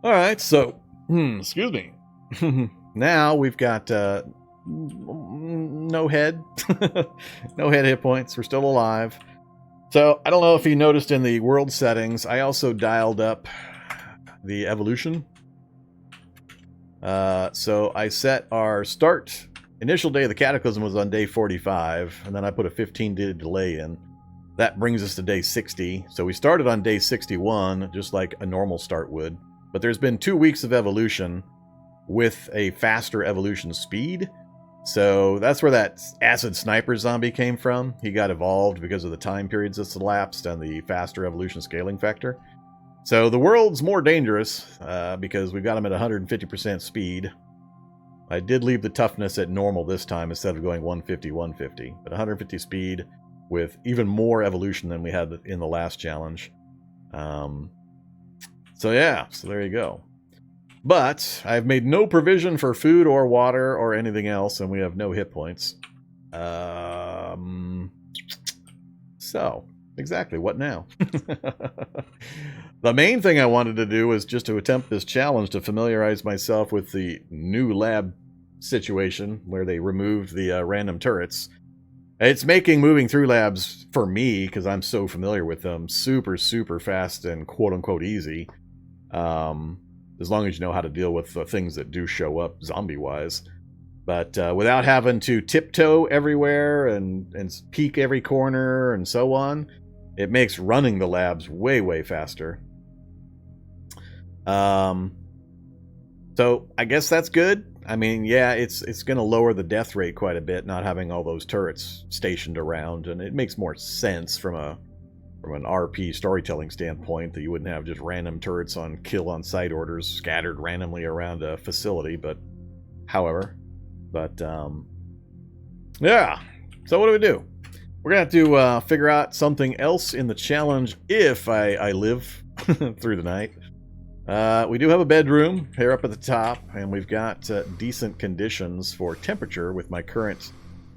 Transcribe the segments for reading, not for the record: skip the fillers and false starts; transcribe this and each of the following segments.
All right, so, excuse me. Now we've got no head. No head hit points. We're still alive. So, I don't know if you noticed in the world settings, I also dialed up the evolution. So I set our initial day of the Cataclysm was on day 45, and then I put a 15-day delay in. That brings us to day 60. So we started on day 61, just like a normal start would. But there's been 2 weeks of evolution with a faster evolution speed. So that's where that acid sniper zombie came from. He got evolved because of the time periods that's elapsed and the faster evolution scaling factor. So the world's more dangerous because we've got him at 150% speed. I did leave the toughness at normal this time instead of going 150, 150. But 150 speed with even more evolution than we had in the last challenge. So yeah, so there you go. But I've made no provision for food or water or anything else, and we have no hit points. So, exactly, what now? The main thing I wanted to do was just to attempt this challenge to familiarize myself with the new lab situation where they removed the random turrets. It's making moving through labs, for me, because I'm so familiar with them, super, super fast and quote-unquote easy. As long as you know how to deal with the things that do show up zombie-wise. But without having to tiptoe everywhere and peek every corner and so on, it makes running the labs way, way faster. So I guess that's good. I mean, yeah, it's going to lower the death rate quite a bit, not having all those turrets stationed around, and it makes more sense from an RP storytelling standpoint that you wouldn't have just random turrets on kill on sight orders scattered randomly around a facility. But yeah. So what do? We're gonna have to figure out something else in the challenge if I live through the night. We do have a bedroom here up at the top, and we've got decent conditions for temperature with my current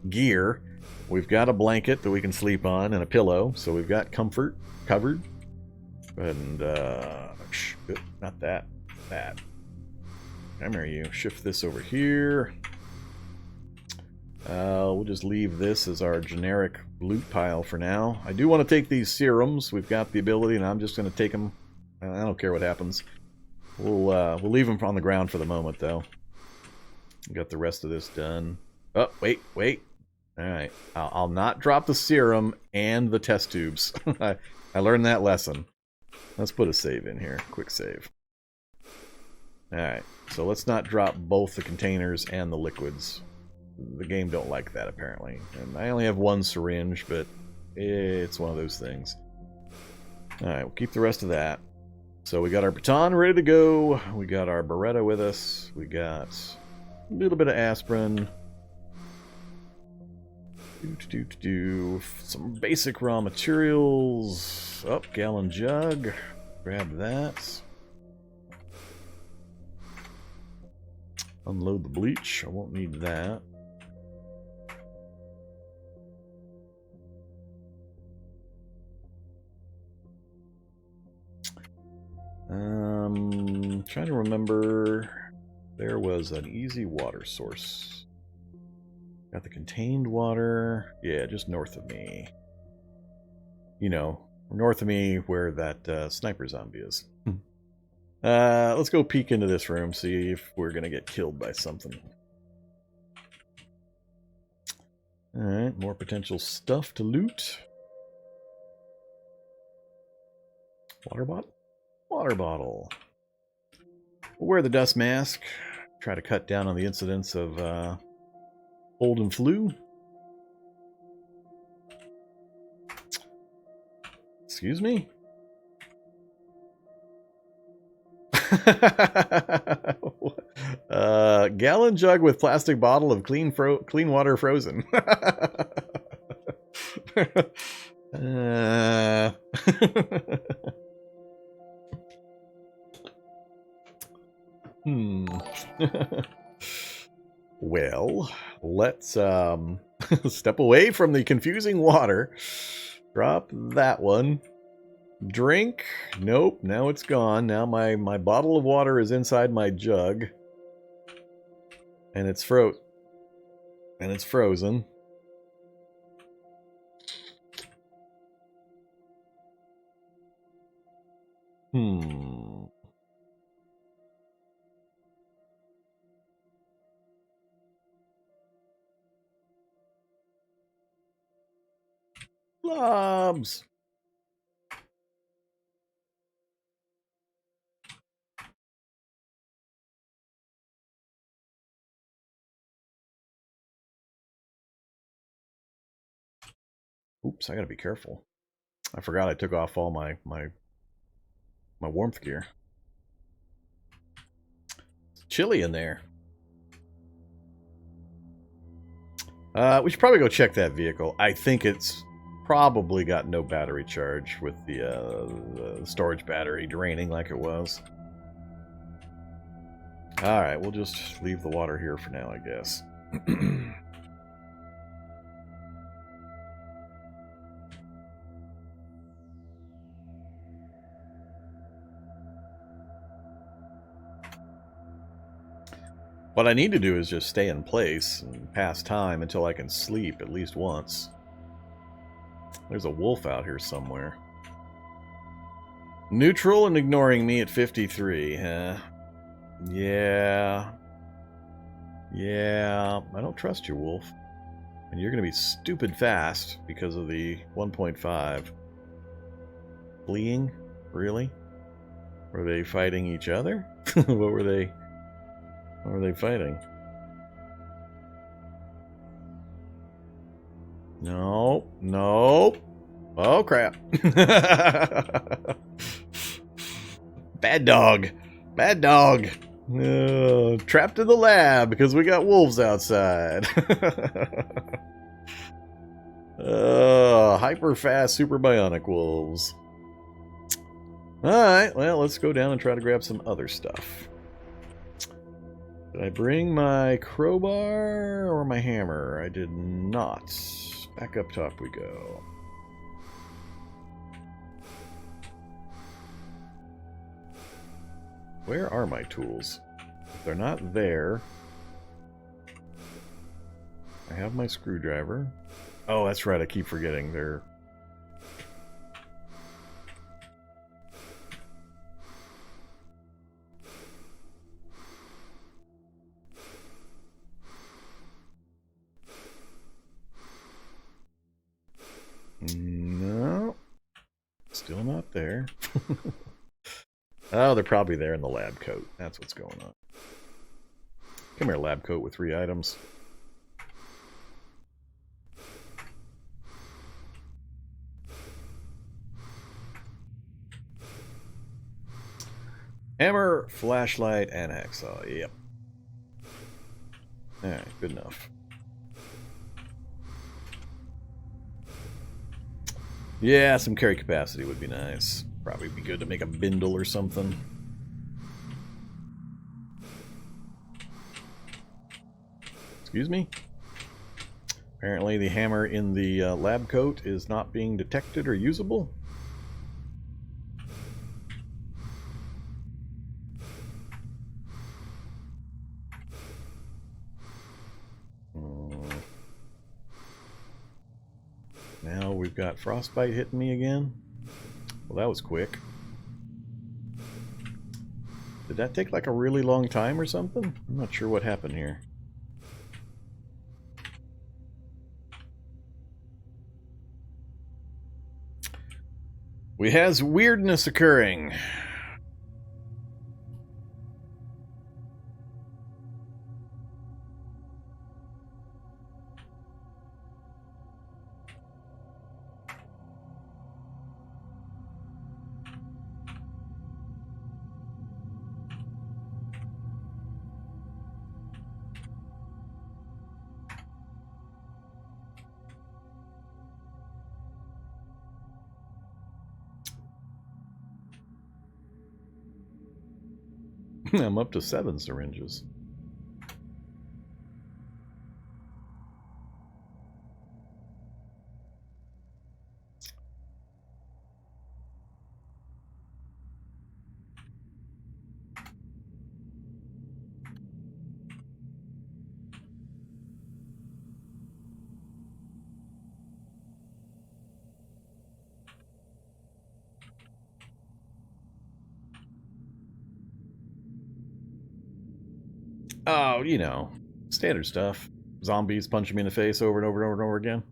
gear. We've got a blanket that we can sleep on and a pillow, so we've got comfort covered. And, not that. That. Come here, you. Shift this over here. We'll just leave this as our generic loot pile for now. I do want to take these serums. We've got the ability, and I'm just going to take them. I don't care what happens. We'll leave them on the ground for the moment, though. Got the rest of this done. Oh, wait. Alright, I'll not drop the serum and the test tubes. I learned that lesson. Let's put a save in here. Quick save. Alright, so let's not drop both the containers and the liquids. The game don't like that, apparently. And I only have one syringe, but it's one of those things. Alright, we'll keep the rest of that. So we got our baton ready to go. We got our Beretta with us. We got a little bit of aspirin. Some basic raw materials. Oh, gallon jug. Grab that. Unload the bleach. I won't need that. Trying to remember. There was an easy water source. Got the contained water. Yeah, just north of me. You know, north of me where that sniper zombie is. Let's go peek into this room, see if we're going to get killed by something. Alright, more potential stuff to loot. Water bottle? Water bottle. We'll wear the dust mask. Try to cut down on the incidence of cold and flu. Excuse me? Gallon jug with plastic bottle of clean water frozen. Well, let's step away from the confusing water. Drop that one. Drink? Nope, now it's gone. Now my bottle of water is inside my jug. And it's frozen. Blobs! Oops, I gotta be careful. I forgot I took off all my warmth gear. It's chilly in there. We should probably go check that vehicle. I think it's probably got no battery charge with the storage battery draining like it was. Alright, we'll just leave the water here for now, I guess. What I need to do is just stay in place and pass time until I can sleep at least once. There's a wolf out here somewhere. Neutral and ignoring me at 53, huh? Yeah. Yeah, I don't trust you, wolf. And you're going to be stupid fast because of the 1.5. Fleeing? Really? Were they fighting each other? What were they fighting? No. No. Oh, crap. Bad dog. Bad dog. Trapped in the lab because we got wolves outside. Hyper fast, super bionic wolves. Alright, well, let's go down and try to grab some other stuff. Did I bring my crowbar or my hammer? I did not. Back up top we go. Where are my tools? If they're not there, I have my screwdriver. Oh, that's right, I keep forgetting they're... No. Still not there. Oh, they're probably there in the lab coat. That's what's going on. Come here, lab coat with 3 items. Hammer, flashlight, and hacksaw. Yep. Alright, good enough. Yeah, some carry capacity would be nice. Probably be good to make a bindle or something. Excuse me? Apparently the hammer in the lab coat is not being detected or usable. Now we've got frostbite hitting me again. Well, that was quick. Did that take like a really long time or something? I'm not sure what happened here. We has weirdness occurring. I'm up to 7 syringes. Oh, you know, standard stuff. Zombies punching me in the face over and over and over and over again.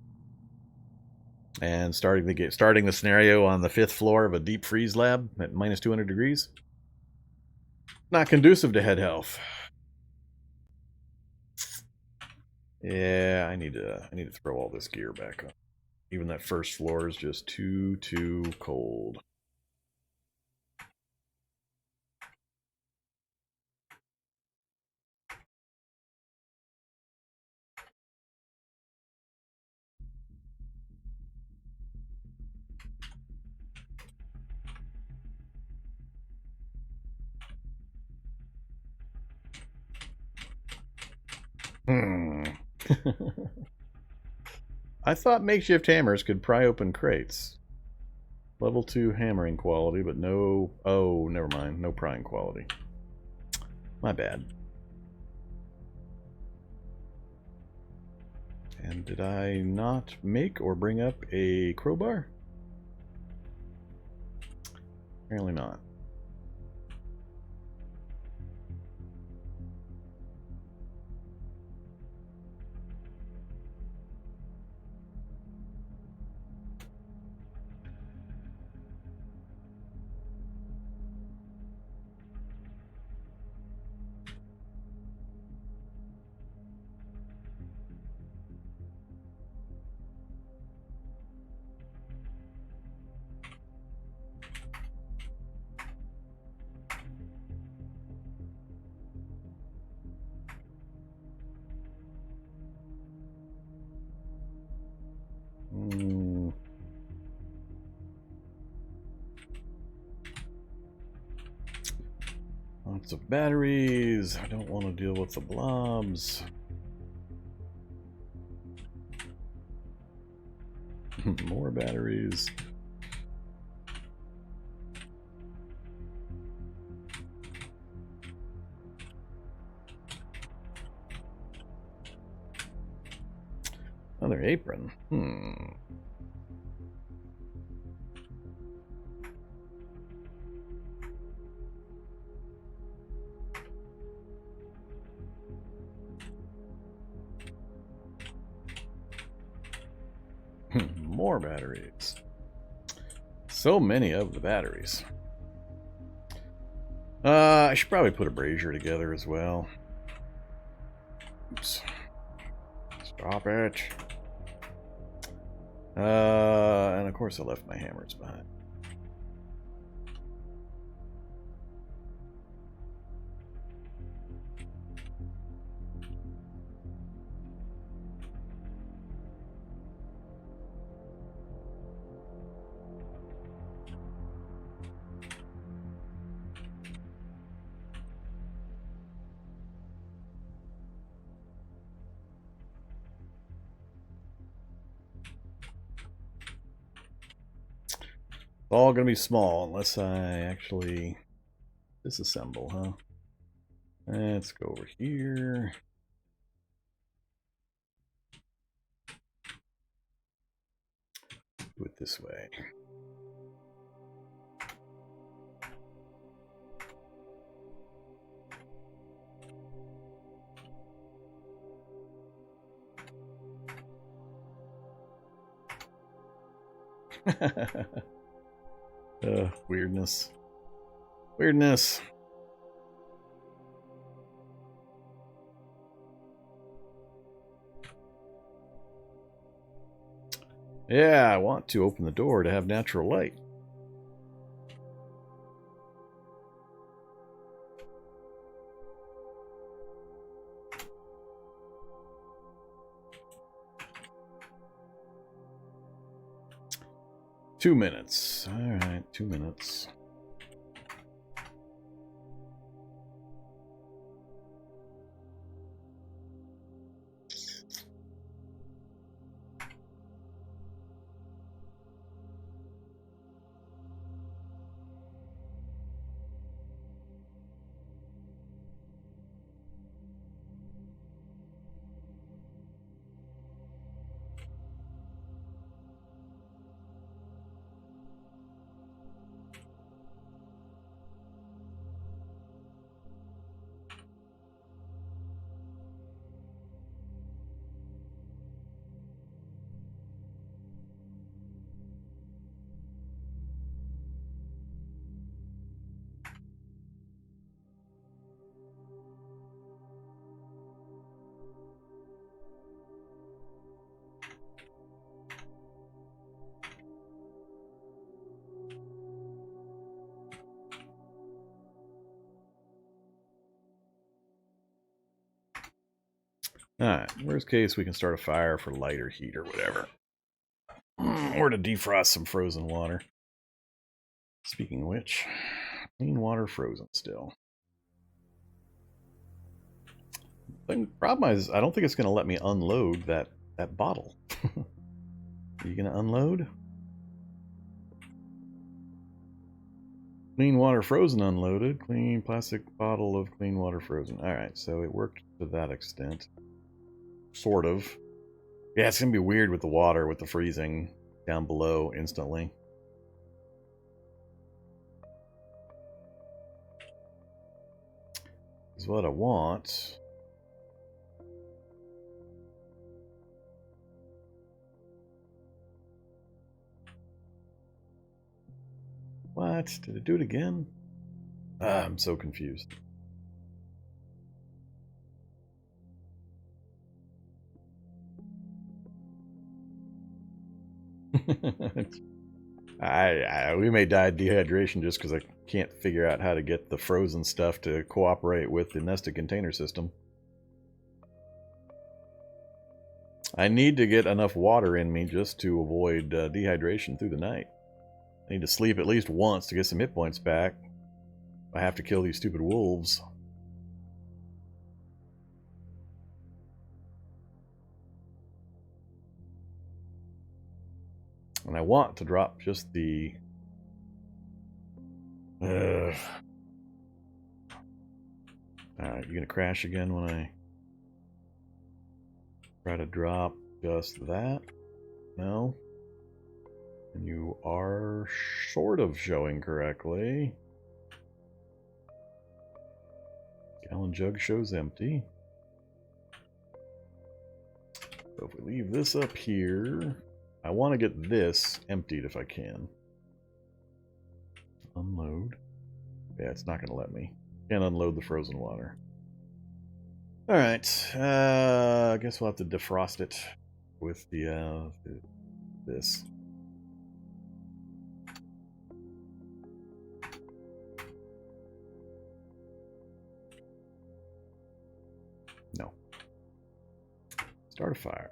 And starting the scenario on the 5th floor of a deep freeze lab at minus 200 degrees. Not conducive to head health. Yeah, I need to throw all this gear back up. Even that first floor is just too cold. I thought makeshift hammers could pry open crates. Level 2 hammering quality, but no... Oh, never mind. No prying quality. My bad. And did I not make or bring up a crowbar? Apparently not. Lots of batteries. I don't want to deal with the blobs. More batteries. Another apron. More batteries. So many of the batteries. I should probably put a brazier together as well. Oops. Stop it. And of course I left my hammers behind. All gonna be small unless I actually disassemble, huh? Let's go over here. Do it this way. Weirdness. Weirdness. Yeah, I want to open the door to have natural light. Two minutes. All right, 2 minutes. Alright, worst case we can start a fire for lighter heat or whatever. Or to defrost some frozen water. Speaking of which, clean water frozen still. The problem is, I don't think it's going to let me unload that bottle. Are you going to unload? Clean water frozen unloaded. Clean plastic bottle of clean water frozen. Alright, so it worked to that extent. Sort of. Yeah, it's going to be weird with the water, with the freezing down below instantly. Is what I want. What? Did it do it again? I'm so confused. We may die of dehydration just because I can't figure out how to get the frozen stuff to cooperate with the nested container system. I need to get enough water in me just to avoid dehydration through the night. I need to sleep at least once to get some hit points back. I have to kill these stupid wolves. And I want to drop just the... Alright, you gonna crash again when I try to drop just that? No? And you are sort of showing correctly. Gallon jug shows empty. So if we leave this up here, I want to get this emptied if I can. Unload. Yeah, it's not going to let me. Can't unload the frozen water. Alright, I guess we'll have to defrost it with the this. No. Start a fire.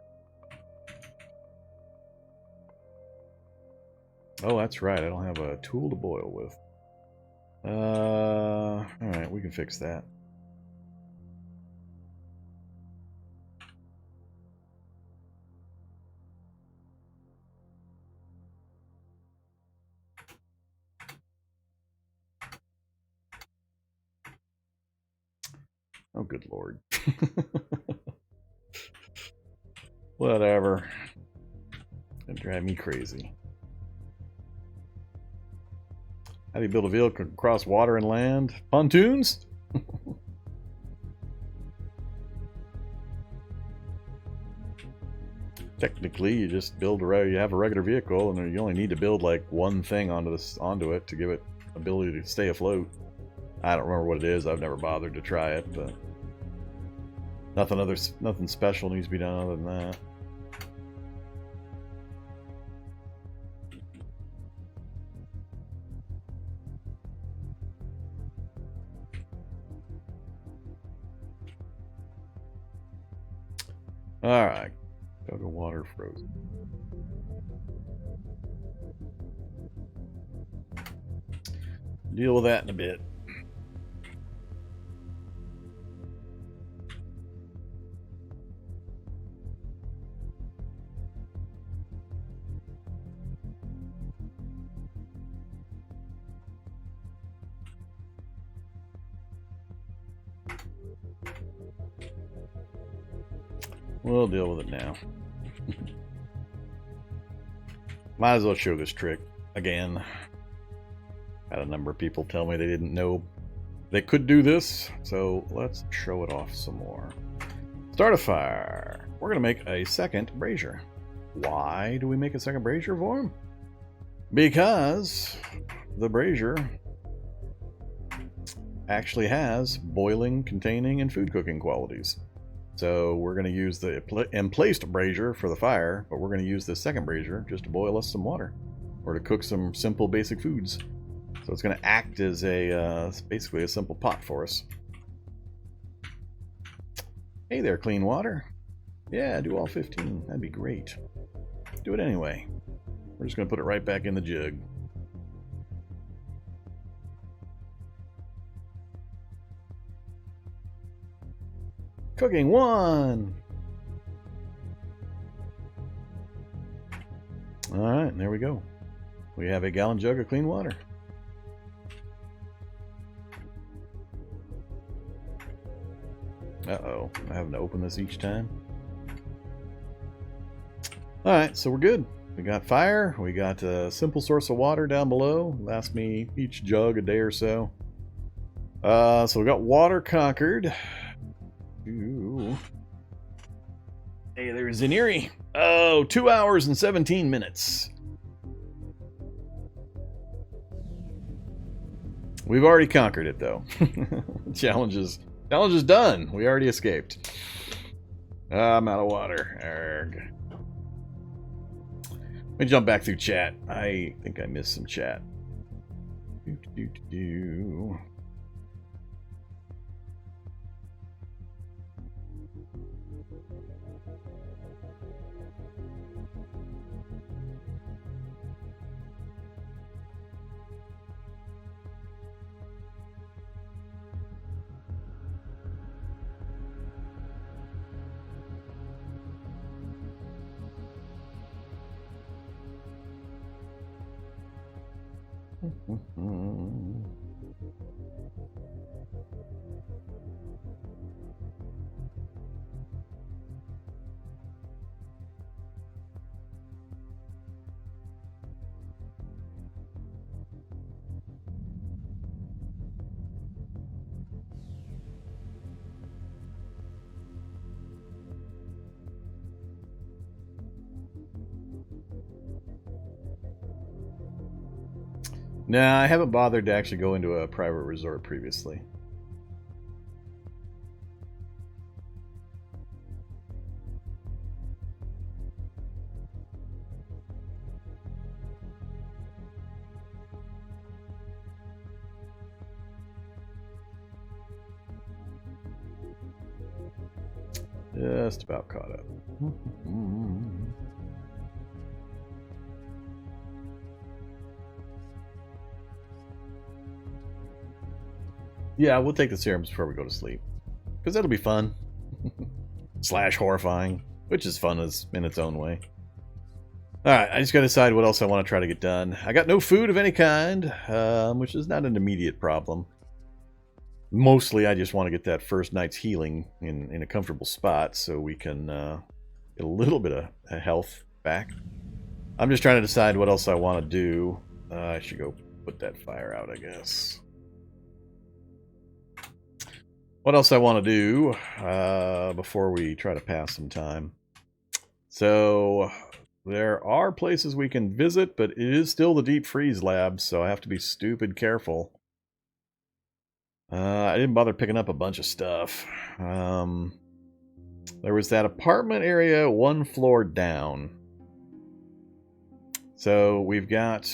Oh, that's right. I don't have a tool to boil with. Alright, we can fix that. Oh, good lord. Whatever. It'd drive me crazy. How do you build a vehicle across water and land? Pontoons? Technically, you just build you have a regular vehicle, and you only need to build like one thing onto it to give it ability to stay afloat. I don't remember what it is. I've never bothered to try it, but nothing special needs to be done other than that. All right, go to water frozen. Deal with that in a bit. We'll deal with it now. Might as well show this trick again. Had a number of people tell me they didn't know they could do this, so let's show it off some more. Start a fire. We're going to make a second brazier. Why do we make a second brazier, Vorm? Because the brazier actually has boiling, containing, and food cooking qualities. So we're going to use the emplaced brazier for the fire, but we're going to use the second brazier just to boil us some water or to cook some simple basic foods. So it's going to act as basically a simple pot for us. Hey there, clean water. Yeah, do all 15. That'd be great. Do it anyway. We're just going to put it right back in the jug. Cooking 1! Alright, there we go. We have a gallon jug of clean water. Uh-oh, I'm having to open this each time. Alright, so we're good. We got fire, we got a simple source of water down below. Lasts me each jug a day or so. So we got water conquered. Ooh. Hey, there's Zaniri. Oh, 2 hours and 17 minutes. We've already conquered it, though. Challenge is done. We already escaped. I'm out of water. Arrgh. Let me jump back through chat. I think I missed some chat. Do. Nah, I haven't bothered to actually go into a private resort previously. Just about caught up. Yeah, we'll take the serums before we go to sleep. Because that'll be fun. Slash horrifying. Which is fun in its own way. Alright, I just gotta decide what else I want to try to get done. I got no food of any kind, which is not an immediate problem. Mostly I just want to get that first night's healing in a comfortable spot so we can get a little bit of health back. I'm just trying to decide what else I want to do. I should go put that fire out, I guess. What else I want to do before we try to pass some time? So there are places we can visit, but it is still the deep freeze lab, so I have to be stupid careful. I didn't bother picking up a bunch of stuff. There was that apartment area 1 floor down. So we've got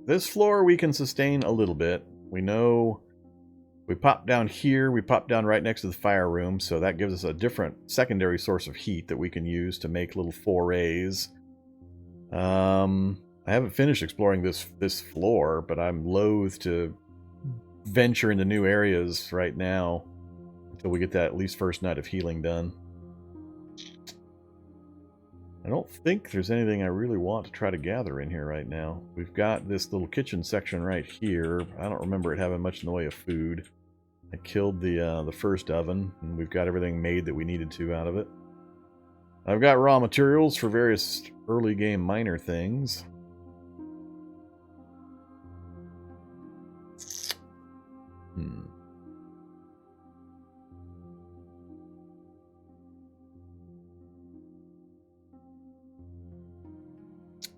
this floor we can sustain a little bit. We know we pop down here, we pop down right next to the fire room, so that gives us a different secondary source of heat that we can use to make little forays. I haven't finished exploring this floor, but I'm loath to venture into new areas right now until we get that at least first night of healing done. I don't think there's anything I really want to try to gather in here right now. We've got this little kitchen section right here. I don't remember it having much in the way of food. I killed the first oven, and we've got everything made that we needed to out of it. I've got raw materials for various early game miner things.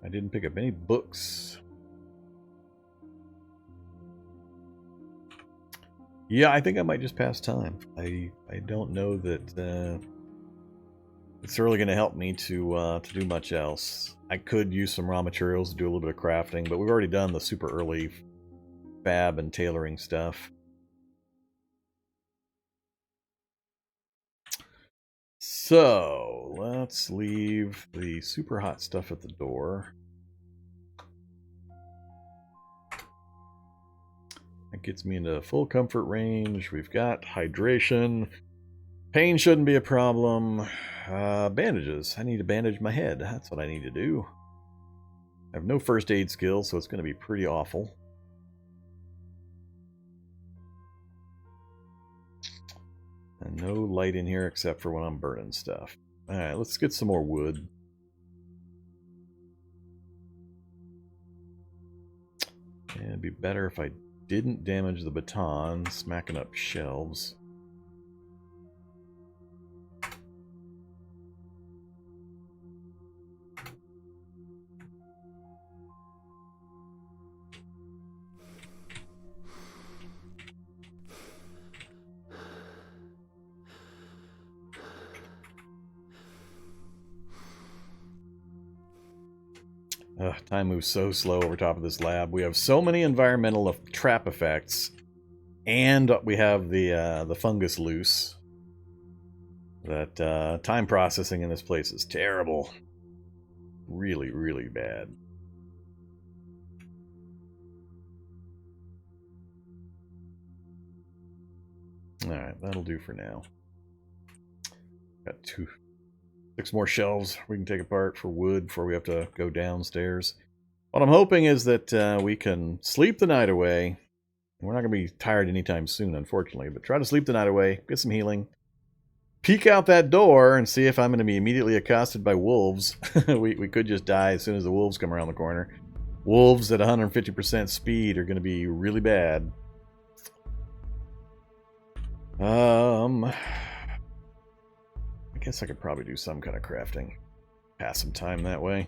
I didn't pick up any books. Yeah, I think I might just pass time. I don't know that it's really going to help me to do much else. I could use some raw materials to do a little bit of crafting, but we've already done the super early fab and tailoring stuff. So let's leave the super hot stuff at the door. That gets me into full comfort range. We've got hydration. Pain shouldn't be a problem. Bandages. I need to bandage my head. That's what I need to do. I have no first aid skills, so it's going to be pretty awful. And no light in here except for when I'm burning stuff. Alright, let's get some more wood. And it'd be better if I didn't damage the baton, smacking up shelves. Time moves so slow over top of this lab. We have so many environmental trap effects, and we have the fungus loose, that time processing in this place is terrible. Really, really bad. Alright, that'll do for now. Got 6 more shelves we can take apart for wood before we have to go downstairs. What I'm hoping is that we can sleep the night away. We're not going to be tired anytime soon, unfortunately, but try to sleep the night away, get some healing, peek out that door and see if I'm going to be immediately accosted by wolves. we could just die as soon as the wolves come around the corner. Wolves at 150% speed are going to be really bad. I guess I could probably do some kind of crafting. Pass some time that way.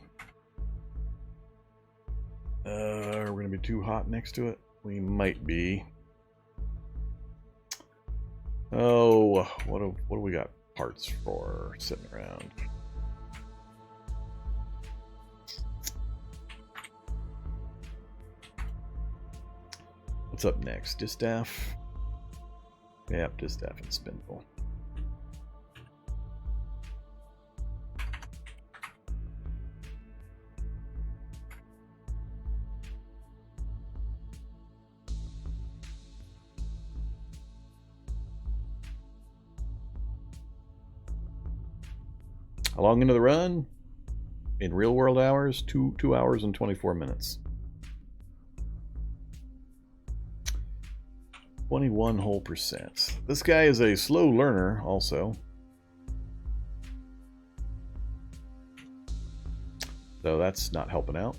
We're going to be too hot next to it. We might be. Oh, what do we got parts for sitting around? What's up next? Distaff? Yep, distaff and spindle. How long into the run? In real world hours, 2 hours and 24 minutes. 21 whole %. This guy is a slow learner also. So that's not helping out.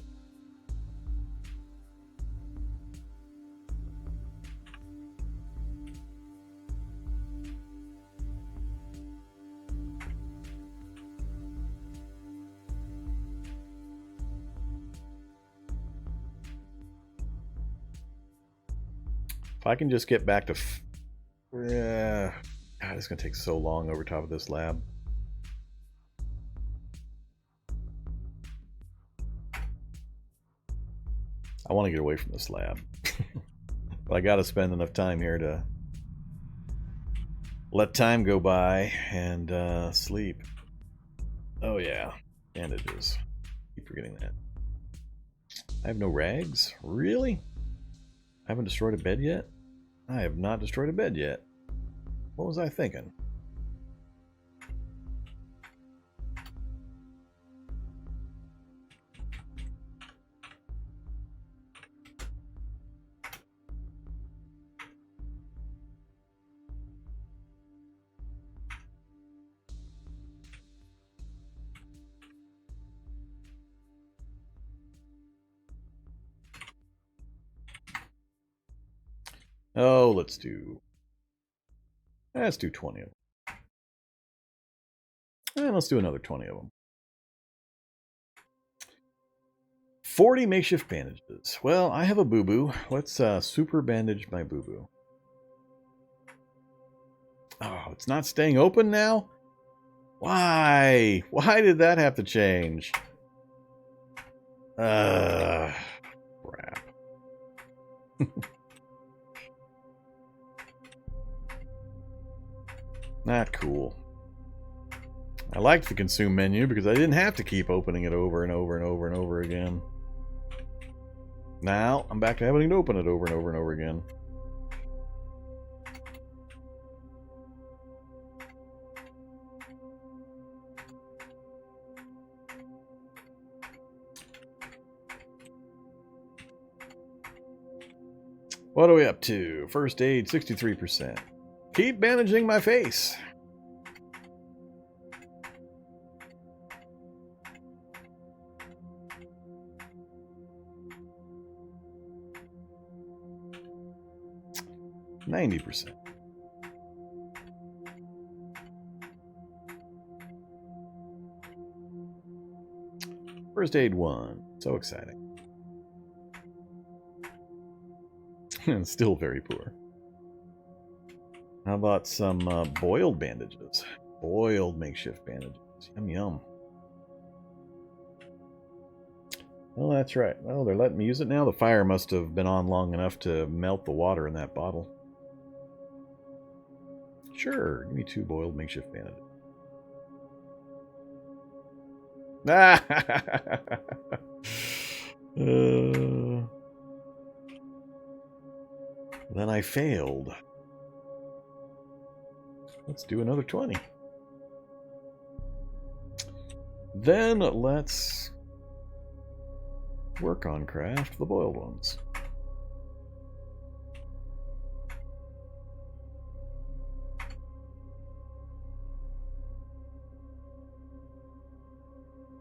If I can just get back to... God, it's going to take so long over top of this lab. I want to get away from this lab. But I got to spend enough time here to let time go by and sleep. Oh yeah, bandages. Keep forgetting that. I have no rags? Really? I haven't destroyed a bed yet? I have not destroyed a bed yet. What was I thinking? Oh, let's do 20 of them. And let's do another 20 of them. 40 makeshift bandages. Well, I have a boo-boo. Let's super bandage my boo-boo. Oh, it's not staying open now? Why? Why did that have to change? Crap. Not cool. I liked the consume menu because I didn't have to keep opening it over and over and over and over again. Now, I'm back to having to open it over and over and over again. What are we up to? First aid, 63%. Keep bandaging my face. %. First aid 1. So exciting. Still very poor. How about some boiled bandages? Boiled makeshift bandages. Yum yum. Well, that's right. Well, they're letting me use it now. The fire must have been on long enough to melt the water in that bottle. Sure, give me 2 boiled makeshift bandages. Then I failed. Let's do another 20. Then let's work on craft the boiled ones.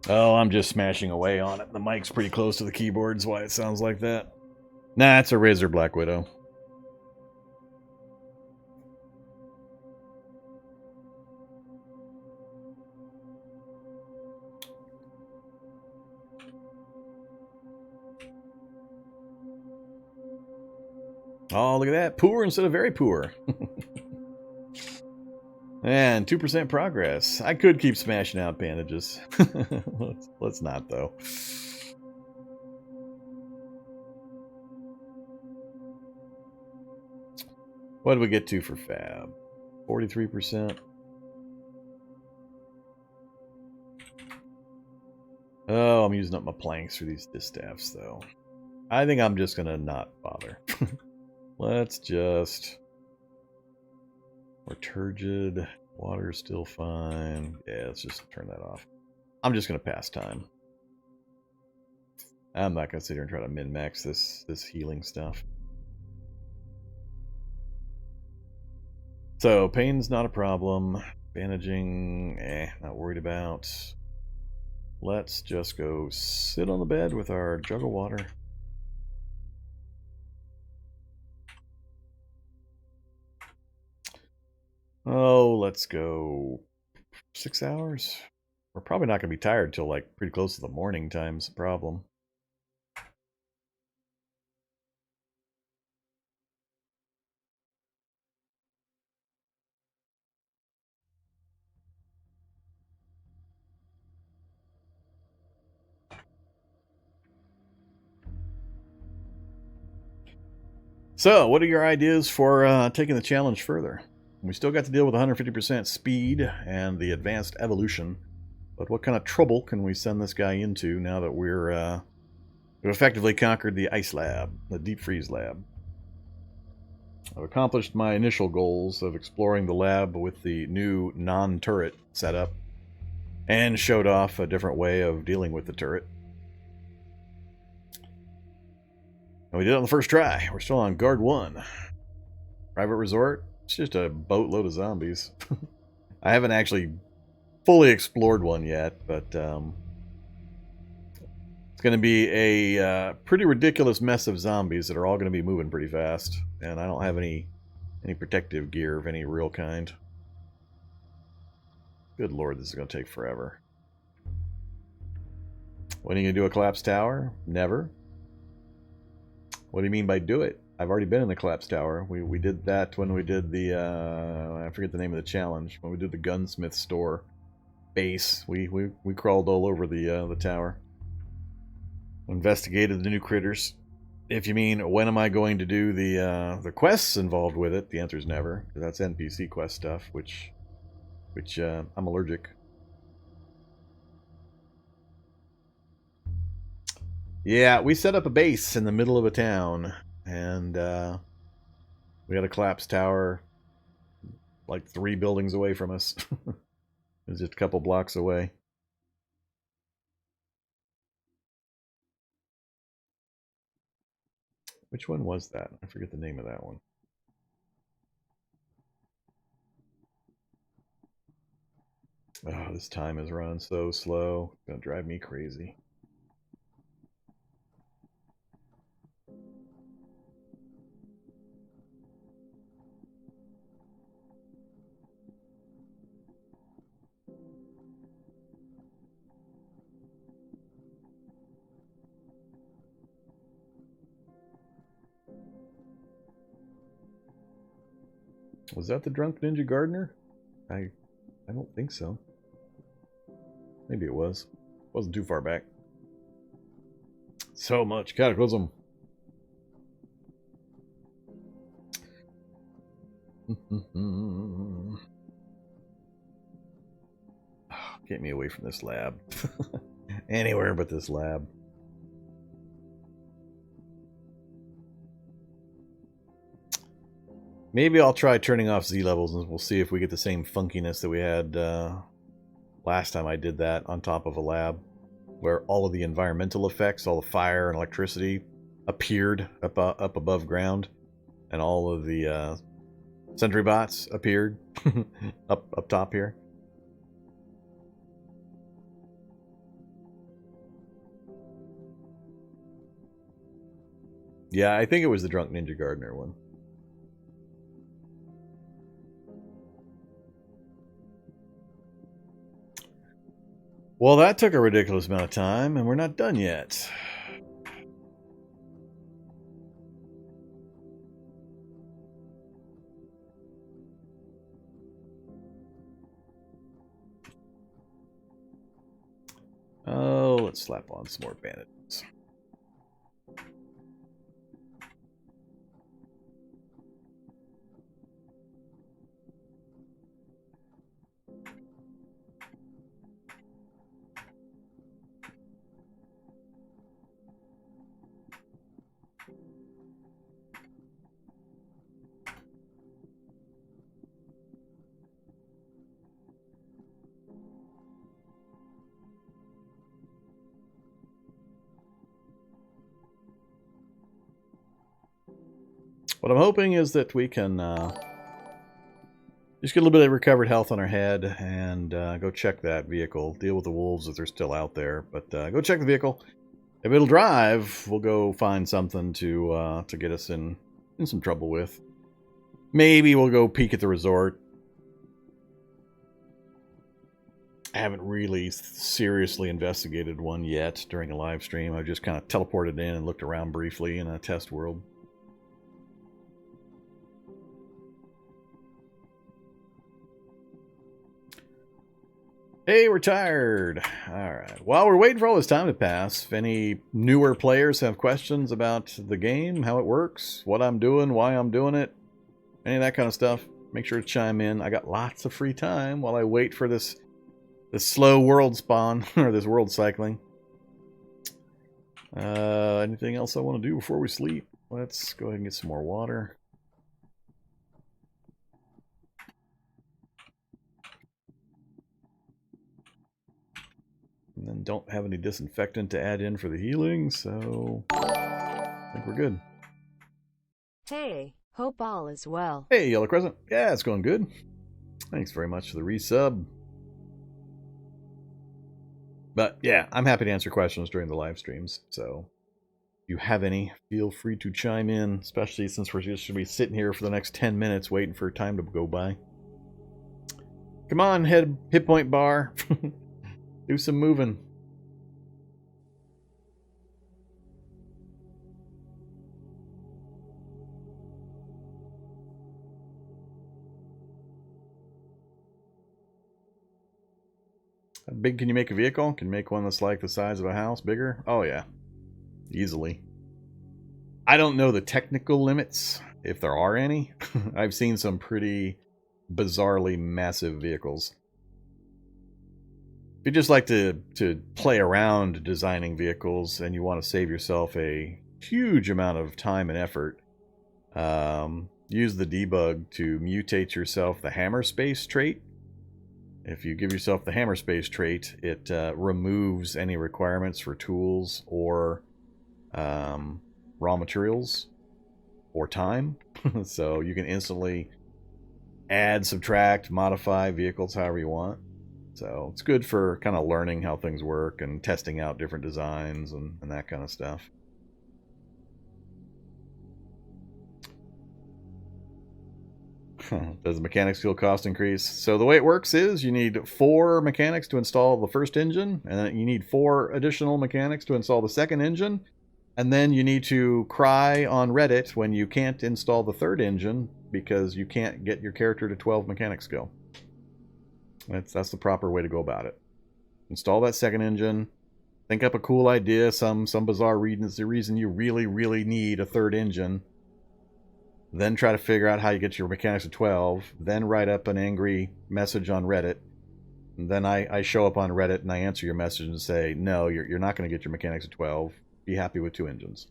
Oh, I'm just smashing away on it. The mic's pretty close to the keyboard, is why it sounds like that. Nah, it's a Razor Black Widow. Oh, look at that. Poor instead of very poor. And 2% progress. I could keep smashing out bandages. Let's not, though. What did we get to for fab? 43%. Oh, I'm using up my planks for these distaffs, though. I think I'm just going to not bother. Let's just... We're turgid. Water's still fine. Yeah, let's just turn that off. I'm just going to pass time. I'm not going to sit here and try to min-max this healing stuff. So, pain's not a problem. Bandaging, not worried about. Let's just go sit on the bed with our jug of water. Oh, let's go 6 hours. We're probably not going to be tired till like pretty close to the morning time's the problem. So, what are your ideas for taking the challenge further? We still got to deal with 150% speed and the advanced evolution, but what kind of trouble can we send this guy into now that we've effectively conquered the ice lab, the deep freeze lab? I've accomplished my initial goals of exploring the lab with the new non-turret setup and showed off a different way of dealing with the turret. And we did it on the first try. We're still on guard 1. Private resort. It's just a boatload of zombies. I haven't actually fully explored one yet, but it's going to be a pretty ridiculous mess of zombies that are all going to be moving pretty fast. And I don't have any protective gear of any real kind. Good lord, this is going to take forever. When are you going to do a collapsed tower? Never. What do you mean by do it? I've already been in the collapsed tower. We did that when we did the, I forget the name of the challenge. When we did the gunsmith store base, we crawled all over the tower. Investigated the new critters. If you mean, when am I going to do the quests involved with it, the answer is never. That's NPC quest stuff, which I'm allergic Yeah, we set up a base in the middle of a town, and we got a collapsed tower like 3 buildings away from us. It was just a couple blocks away. Which one was that? I forget the name of that one. Oh, this time is running so slow. It's gonna drive me crazy. Was that the drunk ninja gardener? I don't think so. Maybe it was. Wasn't too far back. So much Cataclysm. Get me away from this lab. Anywhere but this lab. Maybe I'll try turning off Z levels and we'll see if we get the same funkiness that we had last time I did that on top of a lab, where all of the environmental effects, all the fire and electricity appeared up above ground, and all of the sentry bots appeared up top here. Yeah, I think it was the drunk ninja gardener one. Well, that took a ridiculous amount of time, and we're not done yet. Oh, let's slap on some more bandits. What I'm hoping is that we can just get a little bit of recovered health on our head and go check that vehicle. Deal with the wolves if they're still out there, but go check the vehicle. If it'll drive, we'll go find something to get us in some trouble with. Maybe we'll go peek at the resort. I haven't really seriously investigated one yet during a live stream. I just kind of teleported in and looked around briefly in a test world. Hey, we're tired. Alright. While we're waiting for all this time to pass, if any newer players have questions about the game, how it works, what I'm doing, why I'm doing it, any of that kind of stuff, make sure to chime in. I got lots of free time while I wait for this slow world spawn, or this world cycling. Anything else I want to do before we sleep? Let's go ahead and get some more water. And then don't have any disinfectant to add in for the healing, so I think we're good. Hey, hope all is well. Hey, Yellow Crescent. Yeah, it's going good. Thanks very much for the resub. But yeah, I'm happy to answer questions during the live streams, so if you have any, feel free to chime in, especially since we're just going to be sitting here for the next 10 minutes waiting for time to go by. Come on, hit point bar. Do some moving. How big can you make a vehicle? Can you make one that's like the size of a house? Bigger? Oh yeah. Easily. I don't know the technical limits, if there are any. I've seen some pretty bizarrely massive vehicles. If you just like to play around designing vehicles and you want to save yourself a huge amount of time and effort, use the debug to mutate yourself the hammer space trait. If you give yourself the hammer space trait, it removes any requirements for tools or raw materials or time. So you can instantly add, subtract, modify vehicles however you want. So it's good for kind of learning how things work and testing out different designs and that kind of stuff. Does the mechanics fuel cost increase? So the way it works is you need 4 mechanics to install the first engine, and then you need 4 additional mechanics to install the second engine, and then you need to cry on Reddit when you can't install the third engine because you can't get your character to 12 mechanic skill. That's the proper way to go about it. Install that second engine, think up a cool idea, some bizarre reason is the reason you really need a third engine. Then try to figure out how you get your mechanics to 12. Then write up an angry message on Reddit. And then I show up on Reddit and I answer your message and say, no, you're not going to get your mechanics to 12. Be happy with 2 engines.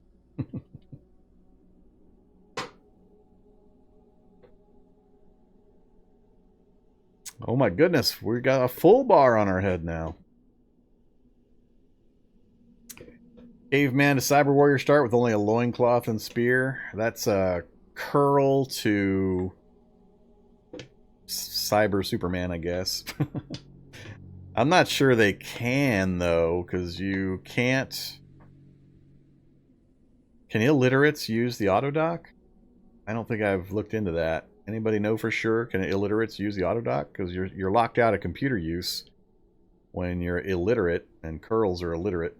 Oh my goodness, we got a full bar on our head now. Caveman to Cyber Warrior start with only a loincloth and spear. That's a curl to Cyber Superman, I guess. I'm not sure they can, though, because you can't... Can illiterates use the autodock? I don't think I've looked into that. Anybody know for sure? Can illiterates use the autodock? Because you're locked out of computer use when you're illiterate, and curls are illiterate.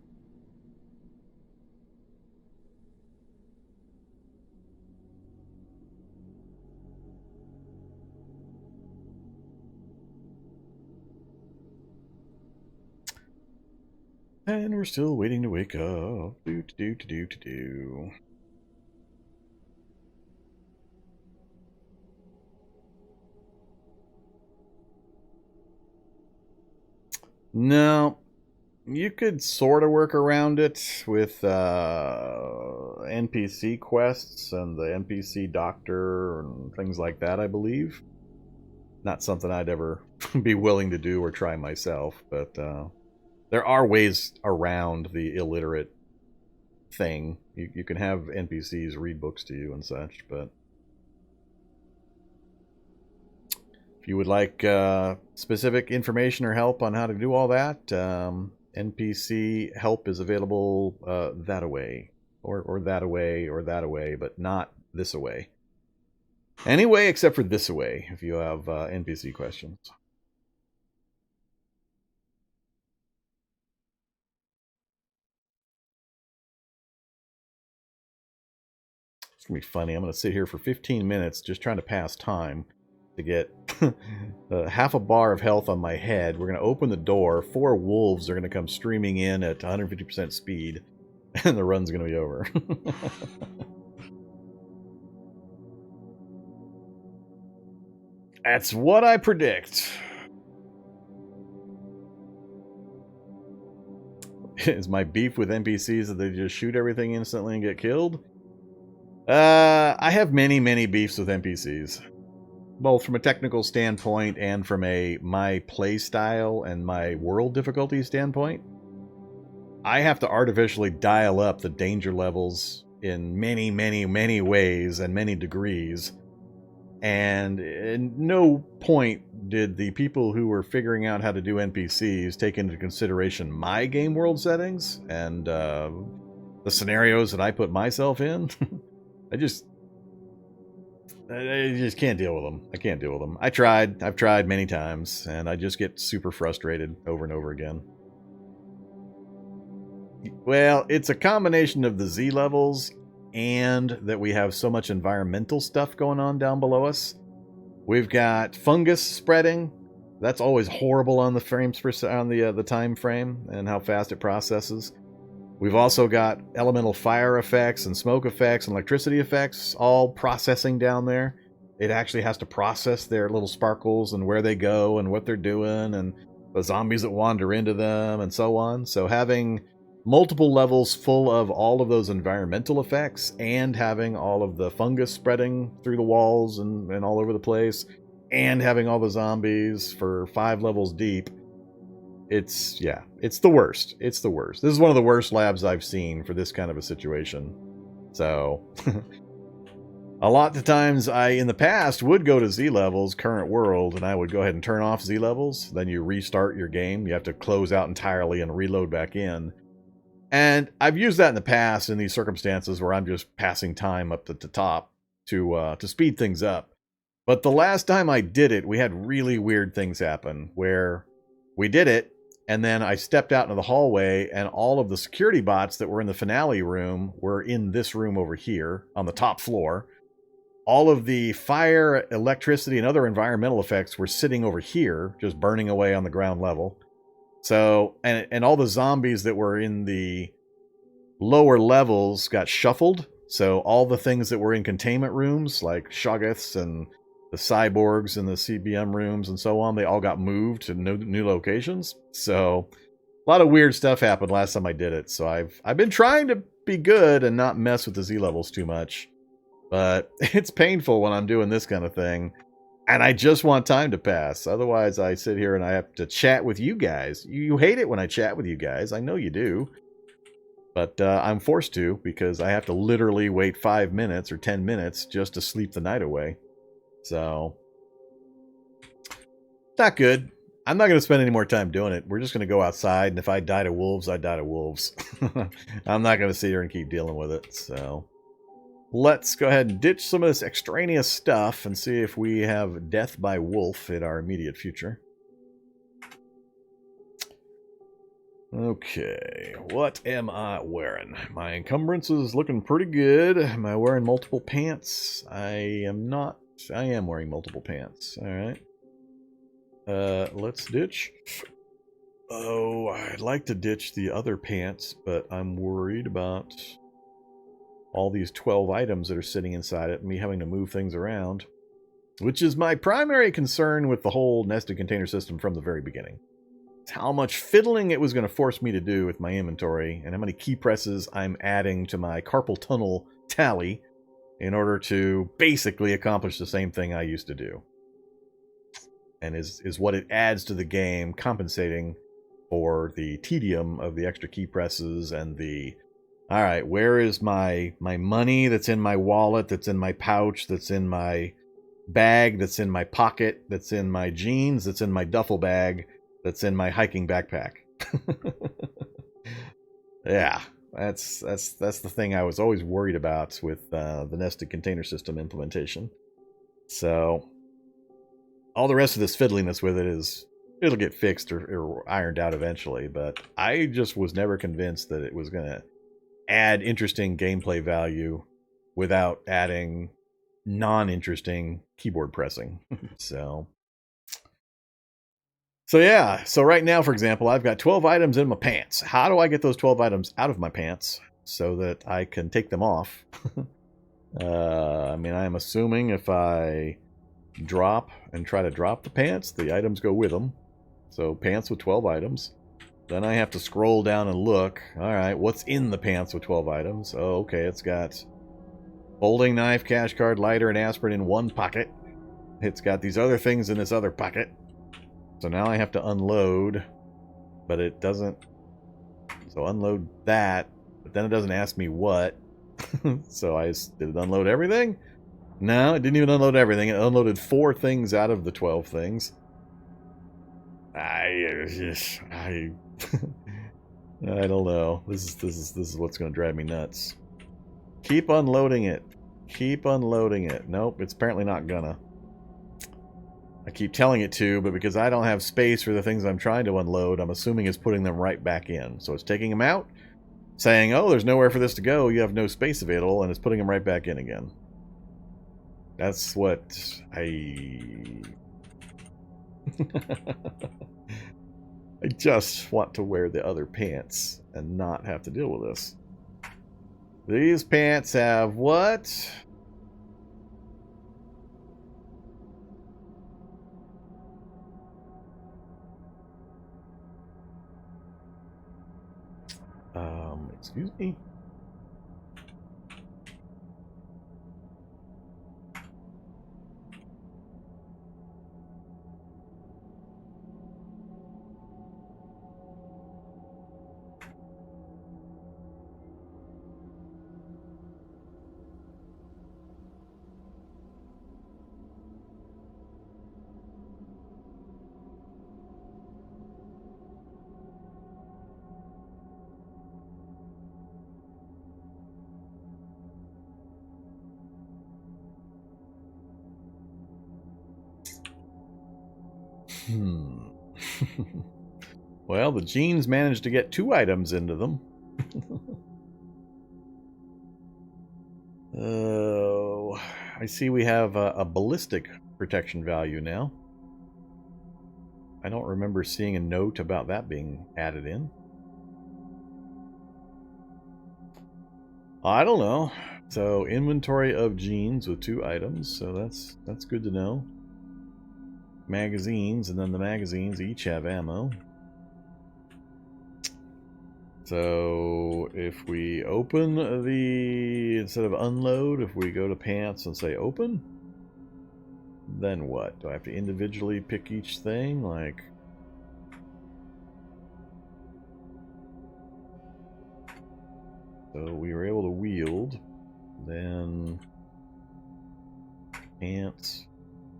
And we're still waiting to wake up. Do. No, you could sort of work around it with NPC quests and the NPC doctor and things like that, I believe. Not something I'd ever be willing to do or try myself, but there are ways around the illiterate thing. You can have NPCs read books to you and such, but if you would like specific information or help on how to do all that, NPC help is available that-a-way, or that-a-way, or that-a-way, but not this-a-way. Anyway, except for this-a-way, if you have NPC questions. It's going to be funny. I'm going to sit here for 15 minutes just trying to pass time to get half a bar of health on my head. We're going to open the door. 4 wolves are going to come streaming in at 150% speed, and the run's going to be over. That's what I predict. Is my beef with NPCs that they just shoot everything instantly and get killed? I have many beefs with NPCs. Both from a technical standpoint and from my play style and my world difficulty standpoint. I have to artificially dial up the danger levels in many ways and many degrees. And at no point did the people who were figuring out how to do NPCs take into consideration my game world settings and the scenarios that I put myself in. I just can't deal with them. I can't deal with them. I've tried many times, and I just get super frustrated over and over again. Well, it's a combination of the Z levels and that we have so much environmental stuff going on down below us. We've got fungus spreading. That's always horrible on the frames per on the time frame and how fast it processes. We've also got elemental fire effects and smoke effects and electricity effects all processing down there. It actually has to process their little sparkles and where they go and what they're doing, and the zombies that wander into them, and so on. So having multiple levels full of all of those environmental effects and having all of the fungus spreading through the walls and all over the place and having all the zombies for 5 levels deep, it's the worst. It's the worst. This is one of the worst labs I've seen for this kind of a situation. So a lot of times I, in the past, would go to Z levels, current world, and I would go ahead and turn off Z levels. Then you restart your game. You have to close out entirely and reload back in. And I've used that in the past in these circumstances where I'm just passing time up at the top to speed things up. But the last time I did it, we had really weird things happen where we did it, and then I stepped out into the hallway, and all of the security bots that were in the finale room were in this room over here on the top floor. All of the fire, electricity, and other environmental effects were sitting over here, just burning away on the ground level. So, and all the zombies that were in the lower levels got shuffled. So all the things that were in containment rooms, like Shoggoths and the cyborgs in the CBM rooms and so on, they all got moved to new locations. So a lot of weird stuff happened last time I did it. So I've been trying to be good and not mess with the Z levels too much. But it's painful when I'm doing this kind of thing. And I just want time to pass. Otherwise, I sit here and I have to chat with you guys. You hate it when I chat with you guys. I know you do. But I'm forced to because I have to literally wait 5 minutes or 10 minutes just to sleep the night away. So, not good. I'm not going to spend any more time doing it. We're just going to go outside. And if I die to wolves, I die to wolves. I'm not going to sit here and keep dealing with it. So, let's go ahead and ditch some of this extraneous stuff and see if we have death by wolf in our immediate future. Okay, what am I wearing? My encumbrance is looking pretty good. Am I wearing multiple pants? I am not. I am wearing multiple pants. Alright. Let's ditch. Oh, I'd like to ditch the other pants, but I'm worried about all these 12 items that are sitting inside it, and me having to move things around, which is my primary concern with the whole nested container system from the very beginning. It's how much fiddling it was going to force me to do with my inventory, and how many key presses I'm adding to my carpal tunnel tally in order to basically accomplish the same thing I used to do. And is what it adds to the game, compensating for the tedium of the extra key presses and the, all right, where is my money that's in my wallet, that's in my pouch, that's in my bag, that's in my pocket, that's in my jeans, that's in my duffel bag, that's in my hiking backpack. Yeah, that's the thing I was always worried about with the nested container system implementation. So all the rest of this fiddliness with it it'll get fixed or ironed out eventually, but I just was never convinced that it was going to add interesting gameplay value without adding non-interesting keyboard pressing. So yeah, so right now, for example, I've got 12 items in my pants. How do I get those 12 items out of my pants so that I can take them off? I mean, I'm assuming if I drop and try to drop the pants, the items go with them. So pants with 12 items. Then I have to scroll down and look. All right, what's in the pants with 12 items? Oh, okay, it's got folding knife, cash card, lighter, and aspirin in one pocket. It's got these other things in this other pocket. So now I have to unload, but it doesn't. So unload that, but then it doesn't ask me what. So did it unload everything? No, it didn't even unload everything. It unloaded 4 things out of the 12 things. I don't know. This is what's going to drive me nuts. Keep unloading it. Keep unloading it. Nope, it's apparently not gonna. I keep telling it to, but because I don't have space for the things I'm trying to unload, I'm assuming it's putting them right back in. So it's taking them out, saying, oh, there's nowhere for this to go, you have no space available, and it's putting them right back in again. That's what I just want to wear the other pants and not have to deal with this. These pants have what? Excuse me. Well, the genes managed to get 2 items into them. Oh, I see we have a ballistic protection value now. I don't remember seeing a note about that being added in. I don't know. So inventory of genes with 2 items, so that's good to know. Magazines, and then the magazines each have ammo. So if we open the, instead of unload, if we go to pants and say open, then what? Do I have to individually pick each thing? Like, so we were able to wield, then pants,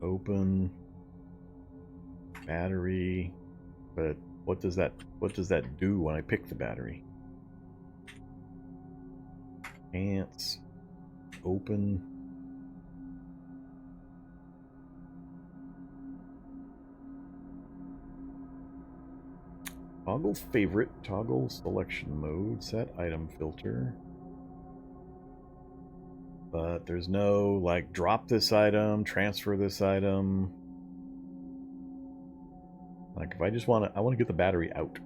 open, battery, but what does that do when I pick the battery? Pants, open. Toggle favorite, toggle selection mode, set item filter. But there's no, like, drop this item, transfer this item. Like, if I just want to, I want to get the battery out.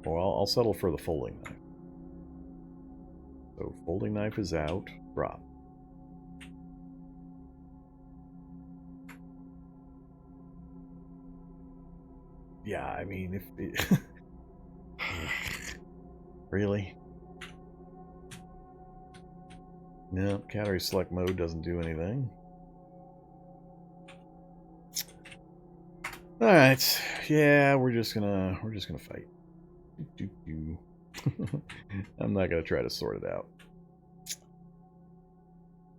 Or I'll settle for the folding knife. So folding knife is out, drop. Yeah, I mean, if it really? No, category select mode doesn't do anything. All right, yeah, we're just gonna fight. I'm not gonna try to sort it out.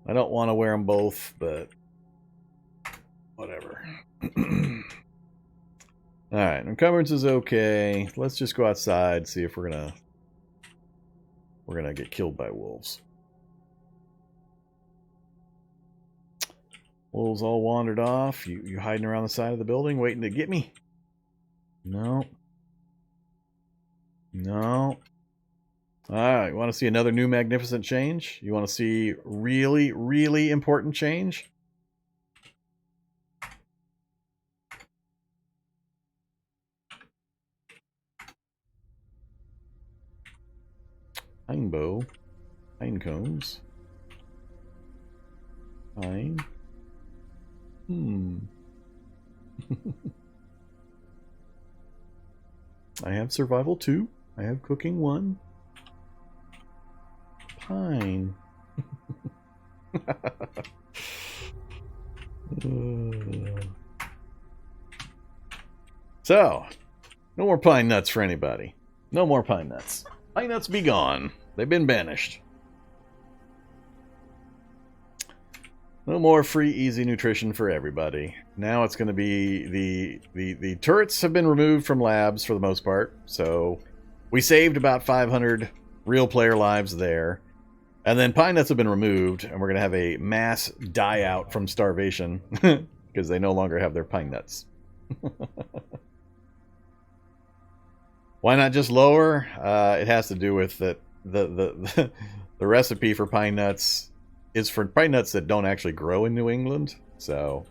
I don't want to wear them both, but whatever. All right, encumbrance is okay. Let's just go outside, see if we're gonna get killed by wolves. Wolves all wandered off. You hiding around the side of the building, waiting to get me? No. No. Alright, you want to see another new magnificent change? You want to see really, really important change? Pine bow. Pine cones. Pine. I have survival 2. I have cooking 1. Pine. So, no more pine nuts for anybody. No more pine nuts. Pine nuts be gone. They've been banished. No more free, easy nutrition for everybody. Now it's going to be the turrets have been removed from labs for the most part. So we saved about 500 real player lives there. And then pine nuts have been removed, and we're going to have a mass die out from starvation because they no longer have their pine nuts. Why not just lower? It has to do with that the recipe for pine nuts is for pine nuts that don't actually grow in New England. So